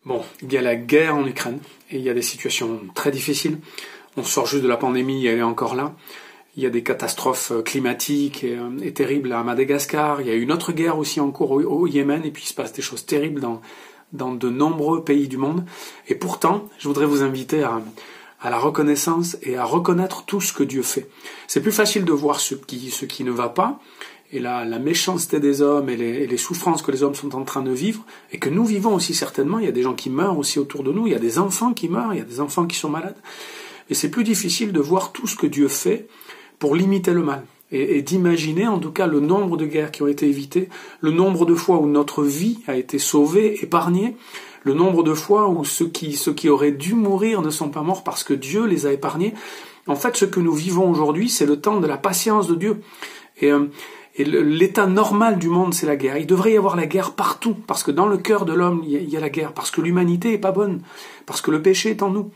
Bon, il y a la guerre en Ukraine, et il y a des situations très difficiles. On sort juste de la pandémie, elle est encore là. Il y a des catastrophes climatiques et terribles à Madagascar. Il y a une autre guerre aussi en cours au Yémen, et puis il se passe des choses terribles dans de nombreux pays du monde. Et pourtant, je voudrais vous inviter à la reconnaissance et à reconnaître tout ce que Dieu fait. C'est plus facile de voir ce qui ne va pas, et la méchanceté des hommes et les souffrances que les hommes sont en train de vivre, et que nous vivons aussi certainement. Il y a des gens qui meurent aussi autour de nous, il y a des enfants qui meurent, il y a des enfants qui sont malades. Et c'est plus difficile de voir tout ce que Dieu fait pour limiter le mal. Et d'imaginer en tout cas le nombre de guerres qui ont été évitées, le nombre de fois où notre vie a été sauvée, épargnée, le nombre de fois où ceux qui auraient dû mourir ne sont pas morts parce que Dieu les a épargnés. En fait, ce que nous vivons aujourd'hui, c'est le temps de la patience de Dieu. Et l'état normal du monde, c'est la guerre. Il devrait y avoir la guerre partout, parce que dans le cœur de l'homme, il y a la guerre, parce que l'humanité est pas bonne, parce que le péché est en nous.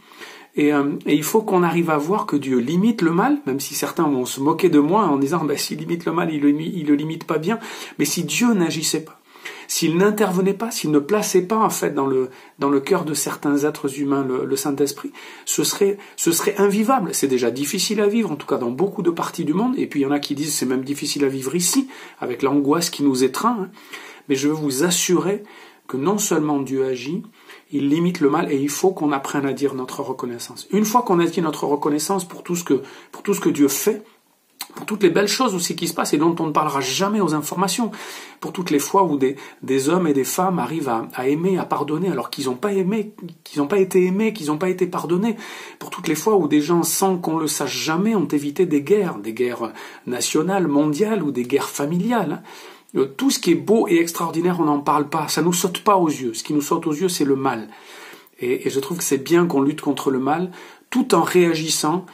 Et il faut qu'on arrive à voir que Dieu limite le mal, même si certains vont se moquer de moi en disant s'il limite le mal, il le limite pas bien. Mais si Dieu n'agissait pas, s'il n'intervenait pas, s'il ne plaçait pas en fait dans le cœur de certains êtres humains le Saint-Esprit, ce serait invivable. C'est déjà difficile à vivre, en tout cas dans beaucoup de parties du monde. Et puis il y en a qui disent c'est même difficile à vivre ici, avec l'angoisse qui nous étreint. Mais je veux vous assurer que non seulement Dieu agit, il limite le mal, et il faut qu'on apprenne à dire notre reconnaissance. Une fois qu'on a dit notre reconnaissance pour tout ce que Dieu fait, pour toutes les belles choses aussi qui se passent et dont on ne parlera jamais aux informations, pour toutes les fois où des hommes et des femmes arrivent à aimer, à pardonner alors qu'ils n'ont pas aimé, qu'ils n'ont pas été aimés, qu'ils n'ont pas été pardonnés, pour toutes les fois où des gens, sans qu'on le sache jamais, ont évité des guerres nationales, mondiales ou des guerres familiales. Tout ce qui est beau et extraordinaire, on n'en parle pas, ça nous saute pas aux yeux. Ce qui nous saute aux yeux, c'est le mal. Et je trouve que c'est bien qu'on lutte contre le mal, tout en réagissant,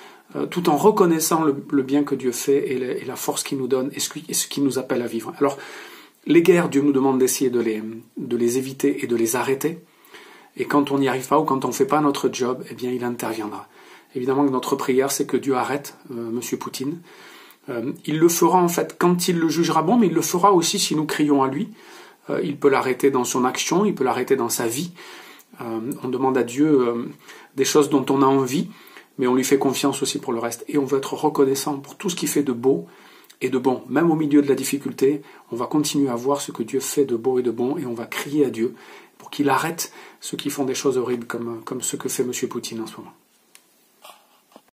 tout en reconnaissant le bien que Dieu fait et la force qu'il nous donne et ce qu'il nous appelle à vivre. Alors, les guerres, Dieu nous demande d'essayer de les éviter et de les arrêter. Et quand on n'y arrive pas ou quand on ne fait pas notre job, eh bien, il interviendra. Évidemment que notre prière, c'est que Dieu arrête Monsieur Poutine. Il le fera en fait quand il le jugera bon, mais il le fera aussi si nous crions à lui. Il peut l'arrêter dans son action, il peut l'arrêter dans sa vie. On demande à Dieu des choses dont on a envie, mais on lui fait confiance aussi pour le reste. Et on veut être reconnaissant pour tout ce qu'il fait de beau et de bon. Même au milieu de la difficulté, on va continuer à voir ce que Dieu fait de beau et de bon, et on va crier à Dieu pour qu'il arrête ceux qui font des choses horribles comme ce que fait M. Poutine en ce moment.